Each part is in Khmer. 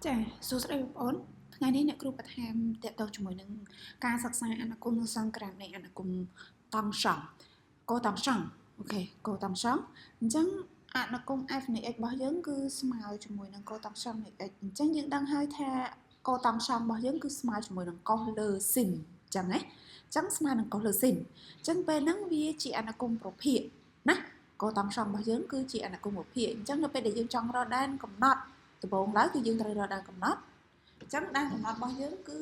ចាសួស្តីបងប្អូនថ្ងៃនេះអ្នកគ្រូបន្ថែមតទៅជាមួយនឹងការសិក្សាអនុគមនិងសង្ក្រាមនៃអនុគមតង់សង់កោតង់សង់អូខេកោតង់សង់អញ្ចឹងអនុគម f នៃ x របស់យើងគឺស្មើជាមួយនឹងកោតង់សង់នៃ x អញ្ចឹងយើងដឹងហើយថាកោតង់សង់របស់យើងគឺស្មើជាមួយនឹងកោសលើស៊ីនអញ្ចឹងណាអញ្ចឹងស្មើនឹងកោសលើស៊ីនអញ្ចឹងពេលហ្នឹងវាជាអនុគមប្រភាគណាកោតង់សង់របស់យើងគឺជាអនុគមប្រភាគអញ្ចឹងនៅពេលដែលយើងចង់រកដែនកំណត់ដំបូងឡើយគឺយើងត្រូវរកដែនកំណត់អញ្ចឹងដែនកំណត់របស់យើងគឺ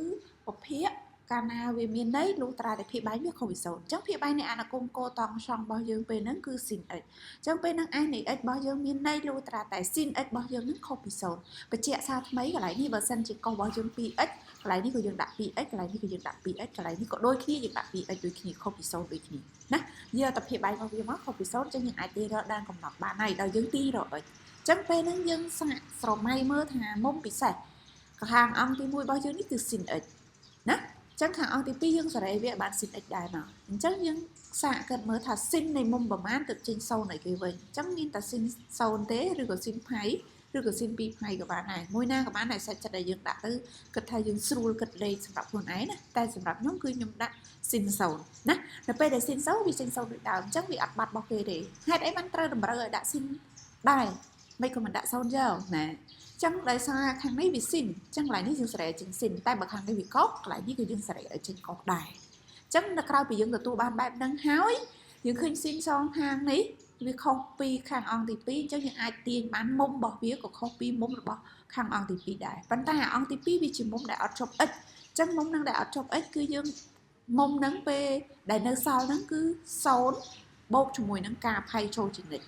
ពភាគកាលណាវាមានន័យលុះត្រាតែភាគបែងវាខុសពី0អញ្ចឹងភាគបែងនៃអនុគមកោតង់សង់របស់យើងពេលហ្នឹងគឺ sin x អញ្ចឹងពេលហ្នឹង s នៃ x របស់យើងមានន័យលុះត្រាតែ sin x របស់យើងហ្នឹងខុសពី0បញ្ជាក់សារថ្មីកន្លែងនេះបើសិនជាកោសរបស់យើង 2x កន្លែងនេះក៏យើងដាក់ 2x កន្លែងនេះក៏យើងដាក់ 2x កន្លែងនេះក៏ដូចគ្នាយើងដាក់ 2x ដូចគ្នាខុសពី0ដូចគ្នាណាយកតែភាគបែងរបស់វាមកខុសពី0អញ្ចឹងយើងអាចទាញរកដែនកំណត់បានហើយដល់យើងទាញរក x ចឹងពេលហ្នឹងយើងសាកស្រមៃមើលថាមុំពិសេសខាងអង្គទី1របស់យើងនេះគឺ sin x ណាចឹងខាងអង្គទី2យើងសេរីវាបាន sin x ដែរមកអញ្ចឹងយើងសាកគិតមើលថា sin នៃមុំប្រមាណទៅចេញ0ឲ្យគេវិញអញ្ចឹងមានតែ sin 0ទេឬក៏ sin ផៃឬក៏ sin 2ផៃក៏បានដែរមួយណាក៏បានដែរសាច់ចិត្តដែលយើងដាក់ទៅគិតថាយើងស្រួលគិតលេខសម្រាប់ខ្លួនឯងណាតែសម្រាប់ខ្ញុំគឺខ្ញុំដាក់ sin 0ណានៅពេលដែល sin 0វាចេញ0ដូចដើមអញ្ចឹងវាអត់បាត់របស់គេទេហេតុអីបានត្រូវតម្រូវឲ្យដាក់ sin ដែរមិនក៏មិនដាក់0យកណាចឹងដោយសារខាងនេះវាស៊ីនចឹងកន្លែងនេះយើងសេរីចេញស៊ីនតែបើខាងនេះវាកោសកន្លែងនេះគឺយើងសេរីឲ្យចេញកោសដែរចឹងនៅក្រៅពីយើងទទួលបានបែបហ្នឹងហើយយើងឃើញស៊ីនសងខាងនេះវាខុសពីខាងអង្គទី2អញ្ចឹងយើងអាចទាញបានមុំរបស់វាក៏ខុសពីមុំរបស់ខាងអង្គទី2ដែរប៉ុន្តែអង្គទី2វាជាមុំដែលអត់ជាប់ x ចឹងមុំហ្នឹងដែលអត់ជាប់ x គឺយើងមុំហ្នឹងពេលដែលនៅសល់ហ្នឹងគឺ0បូកជាមួយនឹងការផៃចូលជានិច្ច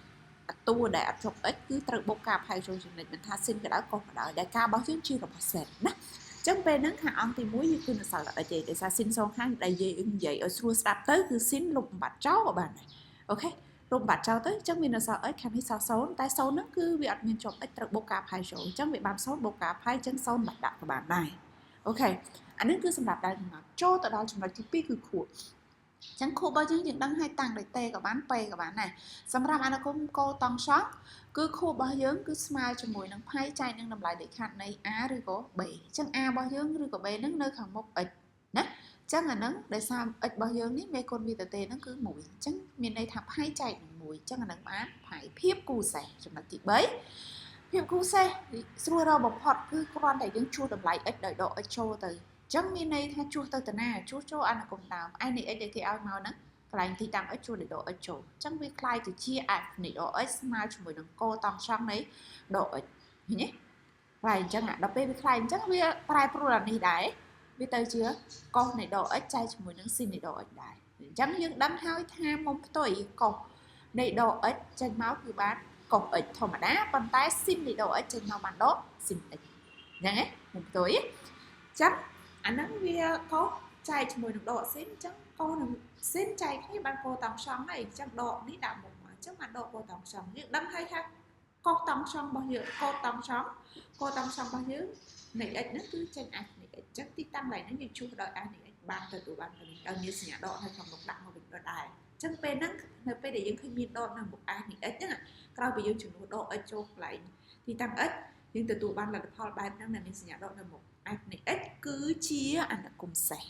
តួដែលអត់ជាប់ x គឺត្រូវបូកការផៅចូលចំណុចមិនថាស៊ីនក៏ដោយកុសក៏ដោយដែលការរបស់យើងជារបស់សេតណាអញ្ចឹងពេលហ្នឹងខាងអង្គទី1យើងគឺនៅសល់តែ x ទេដោយសារស៊ីនសងខាងដែលយើងនិយាយឲ្យស្រួលស្ដាប់ទៅគឺស៊ីនលុបបំបត្តិចោលក៏បានដែរអូខេលុបបំបត្តិចោលទៅអញ្ចឹងមាននៅសល់ x ខាងនេះសល់0តែ0ហ្នឹងគឺវាអត់មានជាប់ x ត្រូវបូកការផៅចូលអញ្ចឹងវាបាន0បូកការផៅអញ្ចឹង0បាត់ដាក់ក៏បានដែរអូខេអានេះគឺសម្រាប់ដែលកំណត់ចូលទៅដល់ចំណុចទី2គឺខួបចឹងខួបរបស់យើងដឹងហើយតាំងដោយតេក៏បានប៉េក៏បានដែរសម្រាប់អនុគមកោតង់សង់គឺខួបរបស់យើងគឺស្មើជាមួយនឹងផៃចែកនឹងតម្លៃលេខខាត់នៃ a ឬក៏ b ចឹង a របស់យើងឬក៏ b ហ្នឹងនៅខាងមុខ x ណាចឹងអាហ្នឹងដោយសារ x របស់យើងនេះមេគុណវាតេហ្នឹងគឺ1ចឹងមានន័យថាផៃចែកនឹង1ចឹងអាហ្នឹងបានផៃភាពគូសេសចំណុចទី3ភាពគូសេសស្រួលរកបំផុតគឺគ្រាន់តែយើងជួសតម្លៃ x ដោយដក x ចូលទៅចឹងមានន័យថាជួសទៅតាណាជួសចូលអនុគមដើម i នៃ x ដែលគេឲ្យមកហ្នឹងកន្លែងទីតាំង x ជួសដោយដក x ចូលចឹងវាคล้ายទៅជា f នៃដក x ស្មើជាមួយនឹងកតង់សង់នៃដក x ឃើញទេហើយអញ្ចឹងដល់ពេលវាคล้ายអញ្ចឹងវាប្រែប្រួលអានេះដែរវាទៅជាកុសនៃដក x ចែកជាមួយនឹង sin នៃដក x ដែរអញ្ចឹងយើងដឹងហើយថាមុំផ្ទុយកុសនៃដក x ចេញមកគឺបានកុស x ធម្មតាប៉ុន្តែ sin នៃដក x ចេញមកបានដក sin x អញ្ចឹងមុំផ្ទុយចឹងអាហ្នឹងវាកុសចែកជាមួយនឹងដកស៊ីនអញ្ចឹងកុសនឹងស៊ីនចែកគ្នាបានកោតង់សង់ហើយអញ្ចឹងដកនេះដាក់មុខមកអញ្ចឹងបានដកកោតង់សង់យើងដឹងហើយថាកោតង់សង់របស់យើងកោតង់សង់របស់យើងនៃ x ហ្នឹងគឺចេញ f នៃ x អញ្ចឹងទីតាំងកន្លែងហ្នឹងយើងជួសដោយ f នៃ x បានទទួលបានទៅដោយមានសញ្ញាដកនៅក្នុងមុខដាក់មកវិញដដែលអញ្ចឹងពេលហ្នឹងនៅពេលដែលយើងឃើញមានដកនៅមុខ f នៃ x ហ្នឹងក្រោយពីយើងចំនួនដក x ចូលកន្លែងទីតាំង x យើងទទួលបានលទ្ធផលបែបហ្នឹងដែលមានសញ្ញាដកនៅមុខ f នៃ x គឺជាអនុគមសេស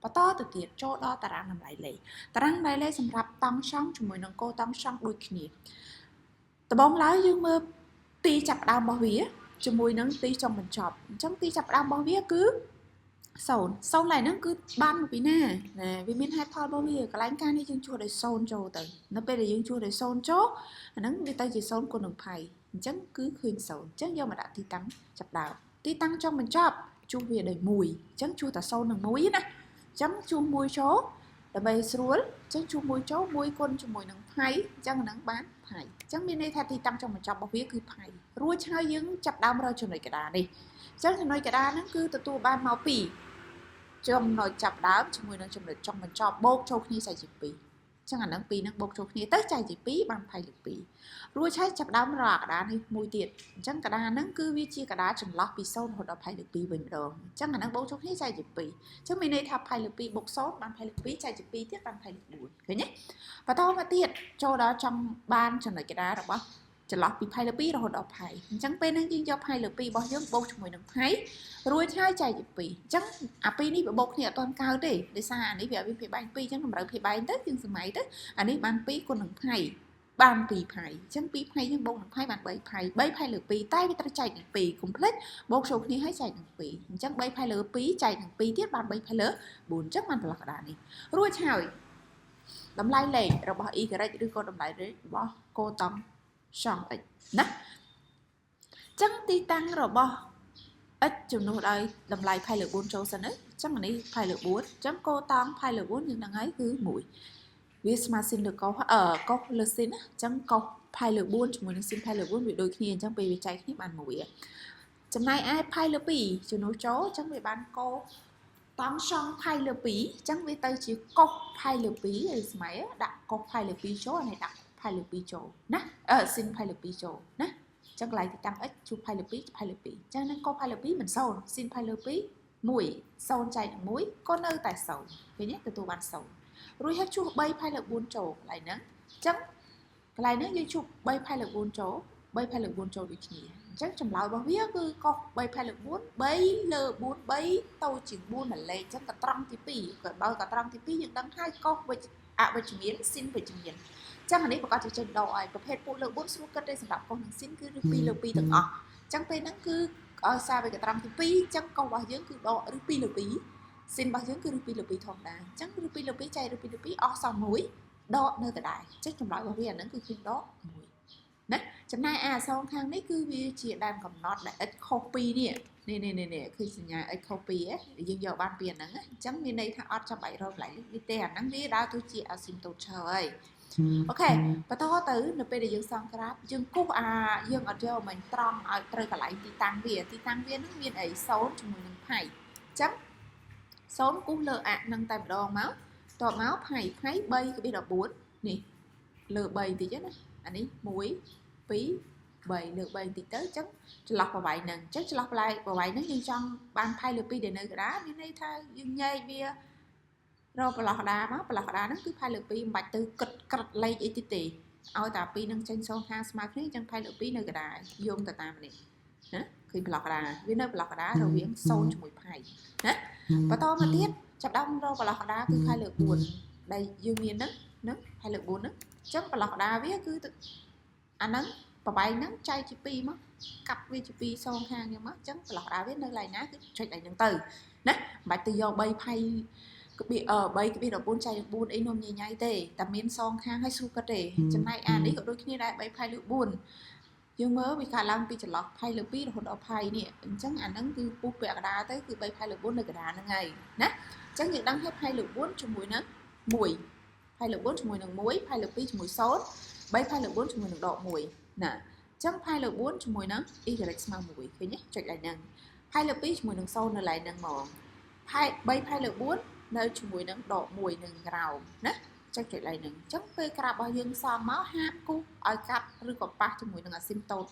បន្តទៅទៀតចូលដល់តារាងតម្លៃលេខតារាងតម្លៃលេខសម្រាប់តង់សង់ជាមួយនឹងកោតង់សង់ដូចគ្នាដំបូងឡើយយើងមើលទីចាប់ផ្ដើមរបស់វាជាមួយនឹងទីចុងបញ្ចប់អញ្ចឹងទីចាប់ផ្ដើមរបស់វាគឺ0ឡើយហ្នឹងគឺបានមកពីណាវាមានហេតុផលរបស់វាកន្លែងការនេះយើងជួសដោយ0ចូលទៅនៅពេលដែលយើងជួសដោយ0ចូលអាហ្នឹងវាទៅជា0គុណនឹងផៃអញ្ចឹងគឺឃើញ0អញ្ចឹងយកមកដាក់ទីតាំងចាប់ដើមទីតាំងចុងបញ្ចប់ជួសវាដោយ1អញ្ចឹងជួសតែ0និង1ណាអញ្ចឹងជួស1ចូលដើម្បីស្រួលអញ្ចឹងជួស1ចូល1គុណជាមួយនឹងផៃអញ្ចឹងអាហ្នឹងបានផៃអញ្ចឹងមានន័យថាទីតាំងចុងបញ្ចប់របស់វាគឺផៃរួចហើយយើងចាប់ដើមរកចំណុចកណ្ដាលនេះអញ្ចឹងចំណុចកណ្ដាលហ្នឹងគឺទទួលបានមកពីចំណុចចាប់ដើមជាមួយនឹងចំណុចចុងបញ្ចប់បូកចូលគ្នាចែកជា2ចឹងអាហ្នឹង2ហ្នឹងបូកចូលគ្នាទៅចែកជា2បានផៃលើក2រួចហើយចាប់ដើមរកកណ្ដាលនេះមួយទៀតអញ្ចឹងកណ្ដាលហ្នឹងគឺវាជាកណ្ដាលចន្លោះពី0រហូតដល់ផៃលើក2វិញម្ដងអញ្ចឹងអាហ្នឹងបូកចូលគ្នាចែកជា2អញ្ចឹងមានន័យថាផៃលើក2បូក0បានផៃលើក2ចែកជា2ទៀតបានផៃលើក4ឃើញទេបន្តមកទៀតចូលដល់ចង់បានចំណុចកណ្ដាលរបស់ ចន្លោះពីផៃលើ2រហូតដល់ផៃអញ្ចឹងពេលហ្នឹងយើងយកផៃលើ2របស់យើងបូកជាមួយនឹងផៃរួចហើយចែកជា2អញ្ចឹងអាពីរនេះបូកគ្នាអត់ទាន់កើតទេដោយសារអានេះវាភាគបែង2អញ្ចឹងតម្រូវភាគបែងទៅយើងសម័យទៅអានេះបាន2គុណនឹងផៃបាន2ផៃអញ្ចឹង2ផៃយើងបូកនឹងផៃបាន3ផៃ3ផៃលើ2តែវាត្រូវចែកនឹង2កុំភ្លេចបូកចូលគ្នាហើយចែកនឹង2អញ្ចឹង3ផៃលើ2ចែកនឹង2ទៀតបាន3ផៃលើ4អញ្ចឹងបានប្រឡោះកណ្ដាលនេះរួចហើយតម្លៃលេខរបស់ y ឬក៏តម្លៃលេខរបស់កូតង់សង់ x ណាចឹងទីតាំងរបស់ x ចំនួនឲ្យតម្លៃផៃលើ4ចូលសិនណាចឹងអានេះផៃលើ4ចឹងកូតង់ផៃលើ4យើងដឹងហើយគឺ1វាស្មើស៊ីនលើកុសកុសលើស៊ីនណាចឹងកុសផៃលើ4ជាមួយនឹងស៊ីនផៃលើ4វាដូចគ្នាអញ្ចឹងពេលវាចែកគ្នាបាន1ចំណែកឯផៃលើ2ចំនួនចូលចឹងវាបានកូតង់សង់ផៃលើ2ចឹងវាទៅជាកុសផៃលើ2ហើយស្មើដាក់កុសផៃលើ2ចូលអានេះដាក់ផៃលើ2ចូលណាស៊ីនផៃលើ2ចូលណាចឹងកន្លែងទីតាំង x ជួបផៃលើ2ផៃលើ2ចឹងនឹងកុសផៃលើ2មិន0ស៊ីនផៃលើ2 1 0ចែកនឹង1ក៏នៅតែ0ឃើញទេទទួលបាន0រួចហើយជួប3ផៃលើ4ចូលកន្លែងហ្នឹងចឹងកន្លែងហ្នឹងយើងជួប3ផៃលើ4ចូល3ផៃលើ4ចូលដូចគ្នាអញ្ចឹងចម្លើយរបស់វាគឺកុស3ផៃលើ4 3លើ4 3ទៅជា4មួយលេខអញ្ចឹងកត្រង់ទី2ក៏បើកត្រង់ទី2យើងដឹងហើយកុសអវិជ្ជមានស៊ីនវិជ្ជមានចឹងអានេះប្រកាសជាចេញដកឲ្យប្រភេទពូលើ4ស្រួលគិតទេសម្រាប់កុសនឹងស៊ីនគឺ2លើ2ទាំងអស់ចឹងពេលហ្នឹងគឺឲ្យសារវាកត្រង់ទី2ចឹងកុសរបស់យើងគឺដកឬ2លើ2ស៊ីនរបស់យើងគឺ2លើ2ធម្មតាចឹងឬ2លើ2ចែកឬ2លើ2អស់សល់1ដកនៅដដែលចឹងចម្លើយរបស់វាអាហ្នឹងគឺឃើញដក1ណាចំណែកអាសងខាងនេះគឺវាជាដែនកំណត់ដែល x ខុស2នេះគឺសញ្ញា x ខុស2យើងយកបានពីអាហ្នឹងអញ្ចឹងមានន័យថាអត់ចាំបាច់រកlạiនេះទេអាហ្នឹងវាដើរទៅជា asymptote ហើយអូខេបន្តទៅនៅពេលដែលយើងសង្ក្រាបយើងគូសយើងអត់យកមិនត្រង់ឲ្យត្រូវកន្លែងទីតាំងវាហ្នឹងមានអី0ជាមួយនឹងផៃអញ្ចឹង0គូសលើនឹងតែម្ដងមកតបមកផៃ3/14នេះលើ3តិចណាអានេះ1 2 3លើ3តិចទៅអញ្ចឹងចន្លោះប្រវែងហ្នឹងអញ្ចឹងចន្លោះប្រវែងហ្នឹងយើងចង់បានផៃលើ2ដែលនៅកណ្ដាលមានន័យថាយើងញែកវារកប្រឡោះកណ្ដាលមកប្រឡោះកណ្ដាលហ្នឹងគឺផៃលើ2មិនបាច់ទៅក្រឹតលេខអីទៀតទេឲ្យតែ2នឹងចេញ0ខាងស្មើគ្នាអញ្ចឹងផៃលើ2នៅកណ្ដាលយោងទៅតាមនេះណាឃើញប្រឡោះកណ្ដាលវានៅប្រឡោះកណ្ដាលរវាង0ជាមួយផៃណាបន្តមកទៀតចាប់ដើមរកប្រឡោះកណ្ដាលគឺផៃលើ4ដែលយើងមានហ្នឹងផៃលើ4ហ្នឹងអញ្ចឹងប្រឡោះកណ្ដាលវាគឺអាហ្នឹងប្របែកហ្នឹងចែកជា2មកកាប់វាជា2សងខាងយ៉ាងមកអញ្ចឹងប្រឡោះកណ្ដាលវានៅកន្លែងណាគឺចុចកន្លែងហ្នឹងទៅណាមិនបាច់ទៅយក3ផៃ3/14ចែកនឹង4អីនំញ៉ៃទេតែមានសងខាងឲ្យស្រួលគិតទេចំណែកអានេះក៏ដូចគ្នាដែរ3ផៃលើ4យើងមើលវាកើតឡើងពីចន្លោះផៃលើ2រហូតដល់ផៃនេះអញ្ចឹងអាហ្នឹងគឺពុះពាក់កណ្ដាលទៅគឺ3ផៃលើ4នៅកណ្ដាលហ្នឹងហើយណាអញ្ចឹងយើងដឹងថាផៃលើ4ជាមួយនឹង1ផៃលើ4ជាមួយនឹង1ផៃលើ2ជាមួយ0 3ផៃលើ4ជាមួយនឹងដក1ណាអញ្ចឹងផៃលើ4ជាមួយនឹង y ស្មើ1ឃើញទេចុចកន្លែងហ្នឹងផៃលើ2ជាមួយនឹង0នៅកន្លែងហ្នឹងហ្មង3ផៃលើ4នៅជាមួយនឹងដក1នឹងក្រោមណាចុចកន្លែងហ្នឹងអញ្ចឹងពេលក្រាបរបស់យើងសំមកហាប់គូសឲ្យកាត់ឬក៏ប៉ះជាមួយនឹង asymptote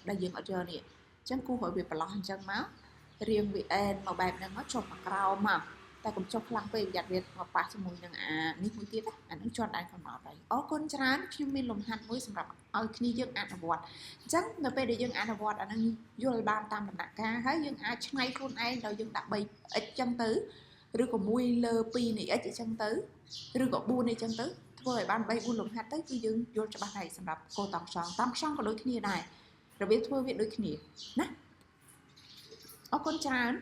ដែលយើងអត់យកនេះអញ្ចឹងគូសឲ្យវាប្រឡោះអញ្ចឹងមករៀងវាអែនមកបែបហ្នឹងមកចុះមកក្រោមមកតែកុំចុះខ្លាំងពេកប្រយ័ត្នវាមកប៉ះជាមួយនឹងនេះមួយទៀតអានឹងជាប់ដែនកំណត់ហើយអរគុណច្រើនខ្ញុំមានលំហាត់មួយសម្រាប់ឲ្យគ្នាយើងអនុវត្តអញ្ចឹងនៅពេលដែលយើងអនុវត្តអានឹងយល់បានតាមដំណាក់កាលហើយយើងអាចឆ្នៃខ្លួនឯងដល់យើងដាក់ 3x អញ្ចឹងទៅឬក៏1លើ2នៃ x អញ្ចឹងទៅឬក៏4អញ្ចឹងទៅធ្វើឲ្យបាន3 4លំហាត់ទៅគឺយើងយល់ច្បាស់ហើយសម្រាប់កូតង់សង់ក៏ដូចគ្នាដែររបៀបធ្វើវាដូចគ្នាណាអរគុណច្រើន